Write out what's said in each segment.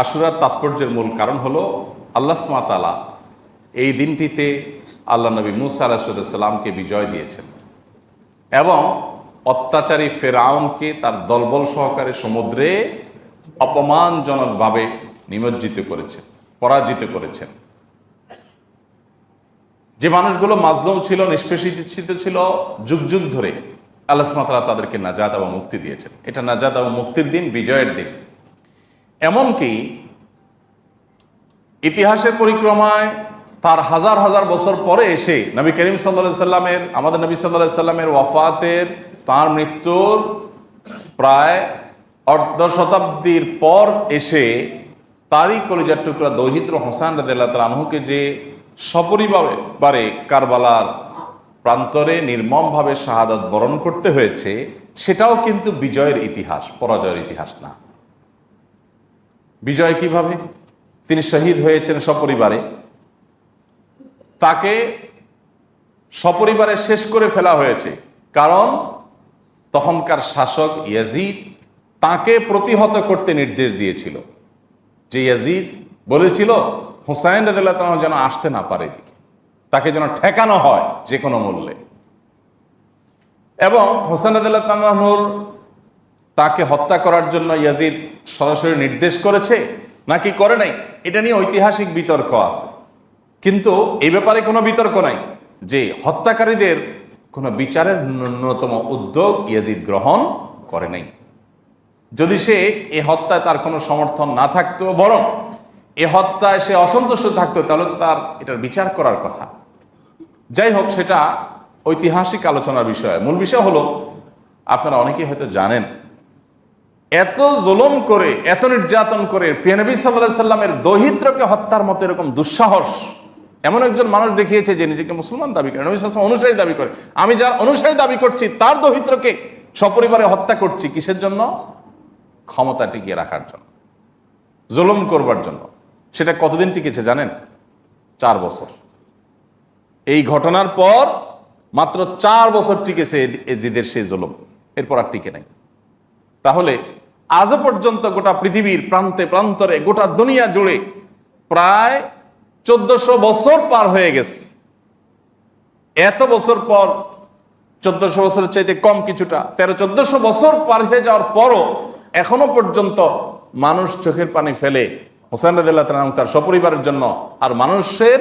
আশুরার তাৎপর্যের মূল কারণ হলো আল্লাহ সুবহানাহু ওয়া তাআলা এই দিনটিতে আল্লাহ নবী মুসা আলাইহিস সালামকে বিজয় দিয়েছেন এবং অত্যাচারী ফেরাউনকে তার দলবল সহকারে সমুদ্রে অপমানজনকভাবে নিমজ্জিত করেছেন, পরাজিত করেছেন। যে মানুষগুলো মাজলুম ছিল, নিষ্পেষিত ছিল, যুগ যুগ ধরে আল্লাহ সুবহানাহু ওয়া তাআলা তাদেরকে নাজাত এবং মুক্তি দিয়েছেন। এটা নাজাত এবং মুক্তির দিন, বিজয়ের দিন। এমনকি ইতিহাসের পরিক্রমায় তার হাজার হাজার বছর পরে এসে নবী করিম সাল্লাল্লাহু আলাইহি সাল্লামের, আমাদের নবী সাল্লাল্লাহু আলাইহি সাল্লামের ওয়াফাতের, তার মৃত্যুর প্রায় অর্ধ শতাব্দীর পর এসে তারই কলিজার টুকরা দৌহিত্র হোসেন রাদিয়াল্লাহু তাআলা আনহুকে যে সপরিবারে কারবালার প্রান্তরে নির্মমভাবে শাহাদাত বরণ করতে হয়েছে, সেটাও কিন্তু বিজয়ের ইতিহাস, পরাজয়ের ইতিহাস না। বিজয় কিভাবে? তিনি শহীদ হয়েছেন সপরিবারে, তাকে সপরিবারে শেষ করে ফেলা হয়েছে, কারণ তখনকার শাসক ইয়াজিদ তাকে প্রতিহত করতে নির্দেশ দিয়েছিল। যে ইয়াজিদ বলেছিল হুসাইন রাদিয়াল্লাহু তাআলা যেন আসতে না পারে এদিকে, তাকে যেন ঠেকানো হয় যে কোনো মূল্যে। এবং হুসাইন রাদিয়াল্লাহু তাআলার তাকে হত্যা করার জন্য ইয়াজিদ সরাসরি নির্দেশ করেছে নাকি করে নাই, এটা নিয়ে ঐতিহাসিক বিতর্ক আছে। কিন্তু এই ব্যাপারে কোনো বিতর্ক নাই যে হত্যাকারীদের কোনো বিচারের ন্যূনতম উদ্যোগ ইয়াজিদ গ্রহণ করে নাই। যদি সে এ হত্যায় তার কোনো সমর্থন না থাকতো, বরং এ হত্যায় সে অসন্তুষ্ট থাকতো, তাহলে তো তার এটার বিচার করার কথা। যাই হোক, সেটা ঐতিহাসিক আলোচনার বিষয়। মূল বিষয় হলো, আপনারা অনেকেই হয়তো জানেন, এত জুলুম করে, এত নির্যাতন করে প্রিয় নবী সাল্লাল্লাহু আলাইহি সাল্লামের দৌহিত্রকে হত্যার মতো এরকম দুঃসাহস এমন একজন মানুষ দেখিয়েছে যে নিজেকে মুসলমান দাবি করে, নবী সাল্লাল্লাহু আলাইহি ওয়াসাল্লাম অনুসারী দাবি করে। আমি যার অনুসারী দাবি করছি তার দৌহিত্রকে সপরিবারে হত্যা করছি, কিসের জন্য? ক্ষমতা টিকিয়ে রাখার জন্য, জুলুম করবার জন্য। সেটা কতদিন টিকেছে জানেন? 4 বছর। এই ঘটনার পর মাত্র 4 বছর টিকেছে এজিদের সেই জুলুম, এরপর আর টিকে নাই। তাহলে আজও পর্যন্ত গোটা পৃথিবীর প্রান্তে প্রান্তরে, গোটা দুনিয়া জুড়ে প্রায় 1400 বছর পার হয়ে গেছে। এত বছর পর, 1400 বছরের চাইতে কম কিছুটা, 1300-1400 বছর পার হয়ে যাওয়ার পরও এখনো পর্যন্ত মানুষ চোখের পানি ফেলে হোসেন রাদিয়াল্লাহু তাআলা তার সপরিবারের জন্য। আর মানুষের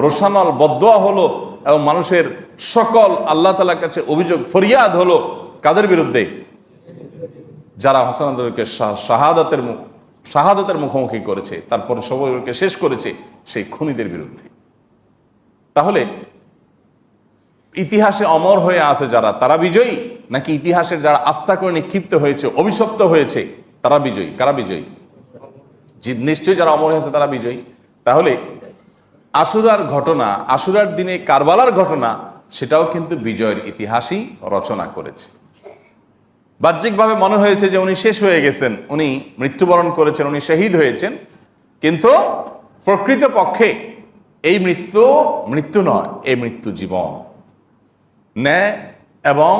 রোশানল বদদোয়া হলো এবং মানুষের সকল আল্লাহ তাআলার কাছে অভিযোগ ফরিয়াদ হলো কাদের বিরুদ্ধে? যারা হোসেনকে শাহাদাতের মুখোমুখি করেছে, তারপর সবাইকে শেষ করেছে, সেই খুনিদের বিরুদ্ধে। তাহলে ইতিহাসে অমর হয়ে আছে যারা, তারা বিজয়ী, নাকি ইতিহাসের যারা আস্থা করে নিক্ষিপ্ত হয়েছে, অভিশপ্ত হয়েছে, তারা বিজয়ী? কারা বিজয়ী? নিশ্চয়ই যারা অমর হয়েছে তারা বিজয়ী। তাহলে আশুরার ঘটনা, আশুরার দিনে কারবালার ঘটনা, সেটাও কিন্তু বিজয়ের ইতিহাসই রচনা করেছে। বাহ্যিকভাবে মনে হয়েছে যে উনি শেষ হয়ে গেছেন, উনি মৃত্যুবরণ করেছেন, উনি শহীদ হয়েছেন, কিন্তু প্রকৃতপক্ষে এই মৃত্যু নয়, এই মৃত্যু জীবন। ন্যায় এবং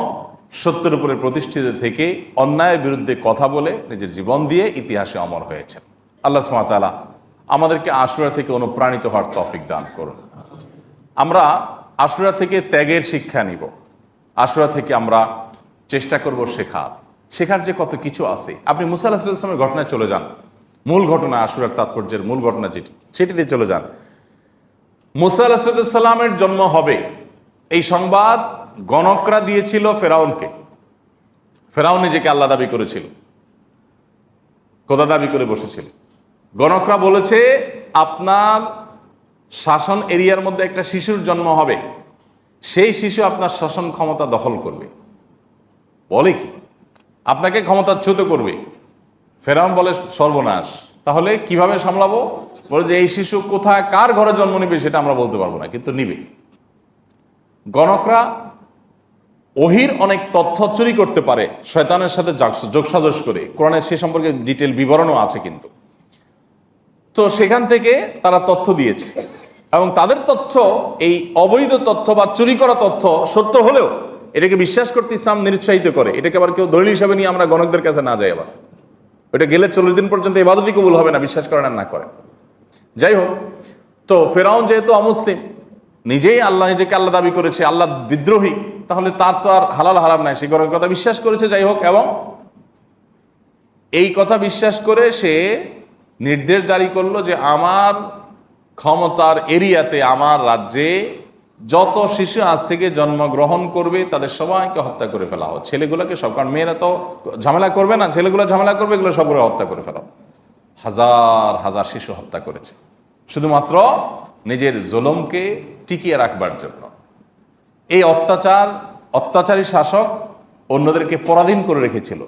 সত্যের উপরে প্রতিষ্ঠিত থেকে অন্যায়ের বিরুদ্ধে কথা বলে নিজের জীবন দিয়ে ইতিহাসে অমর হয়েছেন। আল্লাহ সুবহানাহু ওয়া তাআলা আমাদেরকে আশুরা থেকে অনুপ্রাণিত হওয়ার তৌফিক দান করুন। আমরা আশুরা থেকে ত্যাগের শিক্ষা নিব, আশুরা থেকে আমরা চেষ্টা করব শেখার যে কত কিছু আছে। আপনি মুসা আলাইহিস সালামের ঘটনায় চলে যান, মূল ঘটনা, আশুরার তাৎপর্যের মূল ঘটনা সেটিতে চলে যান। মুসা আলাইহিস সালামের জন্ম হবে এই সংবাদ গণকরা দিয়েছিল ফেরাউনকে। ফেরাউন নিজেকে আল্লাহ দাবি করেছিল, খোদা দাবি করে বসেছিল। গণকরা বলেছে আপনার শাসন এরিয়ার মধ্যে একটা শিশুর জন্ম হবে, সেই শিশু আপনার শাসন ক্ষমতা দখল করবে। বলে কি? আপনাকে ক্ষমতাচ্যুত করবে। ফেরাউন বলে সর্বনাশ, তাহলে কিভাবে সামলাবো? বলে যে এই শিশু কোথায় কার ঘরে জন্ম নিবে সেটা আমরা বলতে পারবো না, কিন্তু নিবে। গণকরা ওহির অনেক তথ্য চুরি করতে পারে শয়তানের সাথে যোগসাজশ করে, কোরআনের সে সম্পর্কে ডিটেল বিবরণও আছে। কিন্তু তো সেখান থেকে তারা তথ্য দিয়েছে, এবং তাদের তথ্য, এই অবৈধ তথ্য বা চুরি করা তথ্য সত্য হলেও এটাকে বিশ্বাস করতে ইসলাম নিরুৎসাহিত করে। এটাকে আবার কেউ দলিল হিসাবে নিয়ে আমরা গণকদের কাছে না যাই, আবার ওইটা গেলে 40 দিন পর্যন্ত ইবাদতই কবুল হবে না, বিশ্বাস করেন আর না করেন। যাই হোক, তো ফেরাউন যেহেতু অমুসলিম, নিজেই নিজেকে আল্লাহ দাবি করেছে, আল্লাহ বিদ্রোহী, তাহলে তার তো আর হালাল হারাম নাই, সে গণের কথা বিশ্বাস করেছে। যাই হোক, এবং এই কথা বিশ্বাস করে সে নির্দেশ জারি করলো যে আমার ক্ষমতার এরিয়াতে, আমার রাজ্যে যত শিশু আজ থেকে জন্মগ্রহণ করবে তাদের সবাইকে হত্যা করে ফেলা হোক, ছেলেগুলোকে সব, কারণ মেয়েরা তো ঝামেলা করবে না, ছেলেগুলো ঝামেলা করবে, এগুলো সবগুলো হত্যা করে ফেলা। হাজার হাজার শিশু হত্যা করেছে শুধুমাত্র নিজের জুলুমকে টিকিয়ে রাখবার জন্য। এই অত্যাচারী শাসক অন্যদেরকে পরাধীন করে রেখেছিল,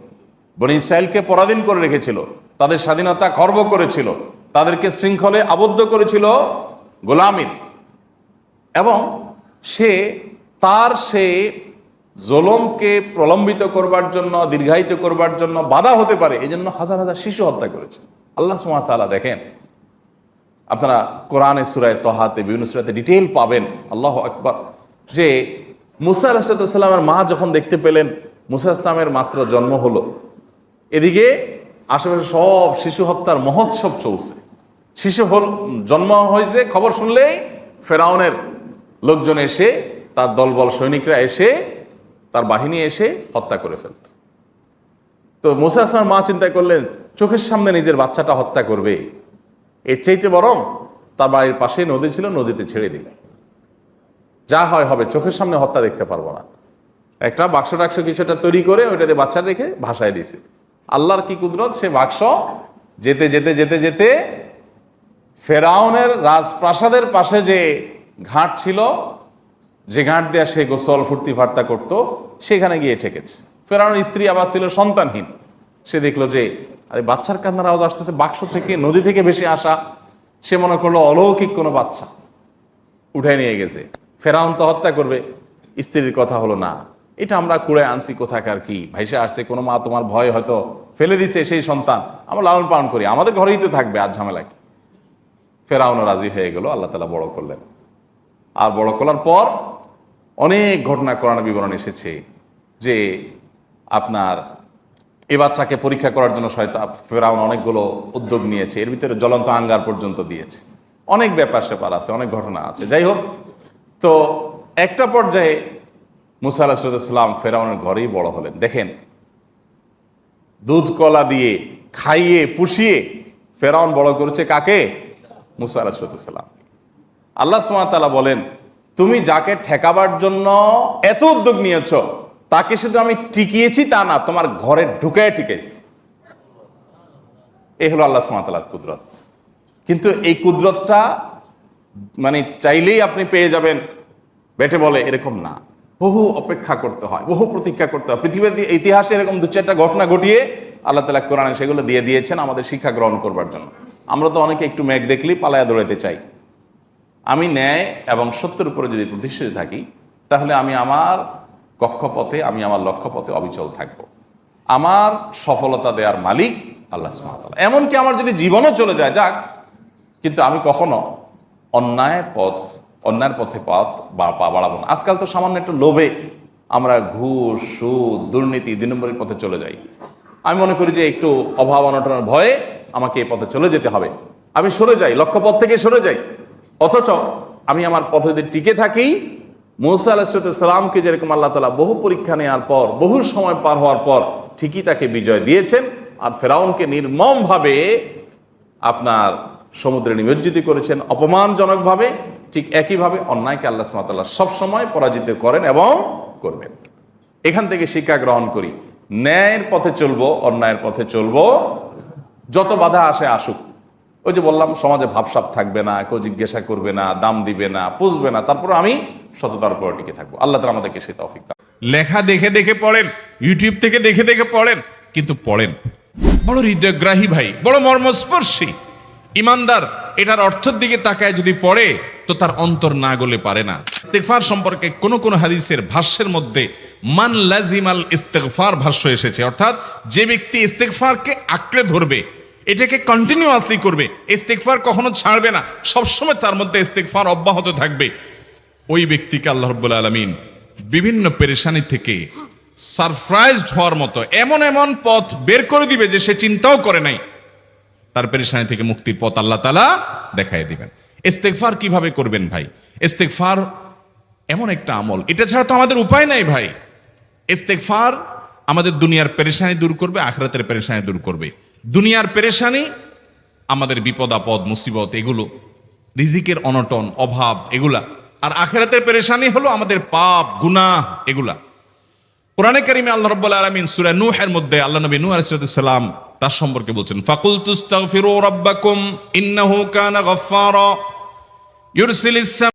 বনি ইসরাইলকে পরাধীন করে রেখেছিল, তাদের স্বাধীনতা খর্ব করেছিল, তাদেরকে শৃঙ্খলে আবদ্ধ করেছিল গোলামীর, এবং সে জুলুমকে প্রলম্বিত করবার জন্য, দীর্ঘায়িত করবার জন্য বাধা হতে পারে, এই জন্য হাজার হাজার শিশু হত্যা করেছে। আল্লাহ সুবহানাহু ওয়া তাআলা দেখেন, আপনারা কোরআনে সূরা তাহাতে বিভিন্ন সূরাতে ডিটেইল পাবেন, আল্লাহু আকবার, যে মুসা আলাইহিস সালামের মা যখন দেখতে পেলেন মুসা ইসলামের মাত্র জন্ম হলো, এদিকে আশেপাশে সব শিশু হত্যার মহোৎসব চলছে, জন্ম হয়েছে, খবর শুনলেই ফেরাউনের লোকজন এসে, তার দলবল সৈনিকরা এসে, তার বাহিনী এসে হত্যা করে ফেলত। তো মুসা ইসলামের মা চিন্তা করলেন, চোখের সামনে নিজের বাচ্চাটা হত্যা করবে, এর চাইতে বরং তার বাড়ির পাশে নদী ছিল, নদীতে ছেড়ে দিই, যা হয় হবে, চোখের সামনে হত্যা দেখতে পারবো না। একটা বাক্স টাক্স কিছুটা তৈরি করে ওইটাতে বাচ্চা রেখে ভাসায় দিয়েছে। আল্লাহর কি কুদরত, সে বাক্স যেতে যেতে যেতে যেতে ফেরাউনের রাজপ্রাসাদের পাশে যে ঘাট ছিল, যে ঘাট দেয়া সে গোসল ফুর্তি ফার্তা করতো, সেখানে গিয়ে ঠেকেছে। ফেরাউনের স্ত্রী আবার ছিল সন্তানহীন, সে দেখলো যে আরে বাচ্চার কান্নার আওয়াজ আসতেছে বাক্স থেকে, নদী থেকে ভেসে আসা, সে মনে করলো অলৌকিক কোনো বাচ্চা, উঠায় নিয়ে গেছে। ফেরাউন তো হত্যা করবে, স্ত্রীর কথা হলো না, এটা আমরা কুড়ে আনছি কোথাকার, কি ভাইসে আসছে, কোনো মা তোমার ভয় হয়তো ফেলে দিছে সেই সন্তান, আমরা লালন পালন করি, আমাদের ঘরেই তো থাকবে, আর ঝামেলা কি। ফেরাউনও রাজি হয়ে গেল, আল্লাহ তাআলা বড় করলেন। আর বড় করার পর অনেক ঘটনা কোরআনে বিবরণ এসেছে যে আপনার এ বাচ্চাকে পরীক্ষা করার জন্য ফেরাউন অনেকগুলো উদ্যোগ নিয়েছে, এর ভিতরে জ্বলন্ত আঙ্গার পর্যন্ত দিয়েছে, অনেক ব্যাপার স্যাপার আছে, অনেক ঘটনা আছে। যাই হোক, তো একটা পর্যায়ে মুসা আলাইহিস সালাম ফেরাউনের ঘরেই বড় হলেন। দেখেন, দুধ কলা দিয়ে খাইয়ে পুষিয়ে ফেরাউন বড় করেছে কাকে? মুসা আলাইহিস সালাম। আল্লাহ সুবহানাহু ওয়া তাআলা বলেন, তুমি যাকে ঠেকাবার জন্য এত উদ্যোগ নিয়েছ, তাকে শুধু আমি টিকিয়েছি তা না, তোমার ঘরে ঢুকায় টিকেছি। এই হলো আল্লাহ সুবহানাহু ওয়া তাআলার কুদরত। কিন্তু এই কুদরতটা মানে চাইলেই আপনি পেয়ে যাবেন বেটে বলে, এরকম না, বহু অপেক্ষা করতে হয়, বহু প্রতীক্ষা করতে হয়। পৃথিবীর ইতিহাসে এরকম দু চারটা ঘটনা ঘটিয়ে আল্লাহ তাআলা কোরআনে সেগুলো দিয়ে দিয়েছেন আমাদের শিক্ষা গ্রহণ করবার জন্য। আমরা তো অনেকে একটু মেঘ দেখলেই পালায়া দৌড়াইতে চাই। আমি ন্যায় এবং সত্যের উপরে যদি প্রতিষ্ঠিত থাকি, তাহলে আমি আমার কক্ষপথে, আমি আমার লক্ষ্যপথে অবিচল থাকব। আমার সফলতা দেওয়ার মালিক আল্লাহ সুবহানাহু ওয়া তাআলা। এমনকি আমার যদি জীবনও চলে যায়, যাক, কিন্তু আমি কখনো অন্যায়ের পথে পা বাড়াবো না। আজকাল তো সামান্য একটু লোভে আমরা ঘুষ, সুদ, দুর্নীতি, 2 নম্বরের পথে চলে যাই। আমি মনে করি যে একটু অভাব অনটনের ভয়ে আমাকে এই পথে চলে যেতে হবে, আমি সরে যাই, লক্ষ্যপথ থেকে সরে যাই। অথচ আমি আমার পথে যদি টিকে থাকি, মুসা আলাইহিস সালামকে যেরকম আল্লাহ তাআলা বহু পরীক্ষা নেওয়ার পর, বহু সময় পার হওয়ার পর ঠিকই তাকে বিজয় দিয়েছেন, আর ফেরাউনকে নির্মমভাবে আপনার সমুদ্রে নিমজ্জিত করেছেন অপমানজনকভাবে, ঠিক একইভাবে অন্যায়কে আল্লাহ সুবহানাহু ওয়া তাআলা সবসময় পরাজিত করেন এবং করবেন। এখান থেকে শিক্ষা গ্রহণ করি, ন্যায়ের পথে চলবো, অন্যায়ের পথে চলবো, যত বাধা আসে আসুক। ওই যে বললাম, সমাজে ভাবসাব থাকবে না, কেউ জিজ্ঞাসা করবে না, দাম দিবে না, পুষবে না, তারপর আমি সততার উপর টিকে থাকবো। আল্লাহ তাআলা আমাদেরকে সেই তৌফিক দান। লেখা দেখে দেখে পড়েন, ইউটিউব থেকে দেখে দেখে পড়েন, কিন্তু পড়েন। বড় হৃদয়গ্রাহী ভাই, বড় মর্মস্পর্শী, ইমানদার এটার অর্থের দিকে তাকায় যদি পড়ে, তো তার অন্তর না গলে পারে না। ইস্তেগফার সম্পর্কে কোন কোন হাদিসের ভাষ্যের মধ্যে মান লাজিমাল ইস্তেগফার ভাষ্য এসেছে, অর্থাৎ যে ব্যক্তি ইস্তেগফারকে আঁকড়ে ধরবে, এটাকে কন্টিনিউয়াসলি করবে, ইস্তেগফার কখনো ছাড়বে না, সবসময় তার মধ্যে ইস্তেগফার অব্যাহত থাকবে, ওই ব্যক্তিকে আল্লাহ রাব্বুল আলামিন বিভিন্ন পেরেশানি থেকে সারপ্রাইজড হওয়ার মতো এমন এমন পথ বের করে দিবে যে সে চিন্তাও করে নাই। তার পেরেশানি থেকে মুক্তির পথ আল্লাহ তাআলা দেখাই দিবেন। ইস্তেগফার কিভাবে করবেন ভাই? ইস্তেগফার এমন একটা আমল, এটা ছাড়া তো আমাদের উপায় নাই ভাই। ইস্তেগফার আমাদের দুনিয়ার পেরেশানি দূর করবে, আখিরাতের পেরেশানি দূর করবে। দুনিয়ার পেরেশানি আমাদের বিপদ আপদ মুসিবত এগুলো, রিজিকের অনটন অভাব এগুলা, আর আখিরাতের পেরেশানি হলো আমাদের পাপ গুনাহ এগুলা। কোরআনে কারিমে আল্লাহ রাব্বুল আলামিন সূরা নূহের মধ্যে আল্লাহ নবী নূহ আলাইহিস সালাম তার সম্পর্কে বলছেন, ফাকুলতুস্তাগফিরু রাব্বাকুম ইন্নাহু কানা গাফফারা ইউরসিলিস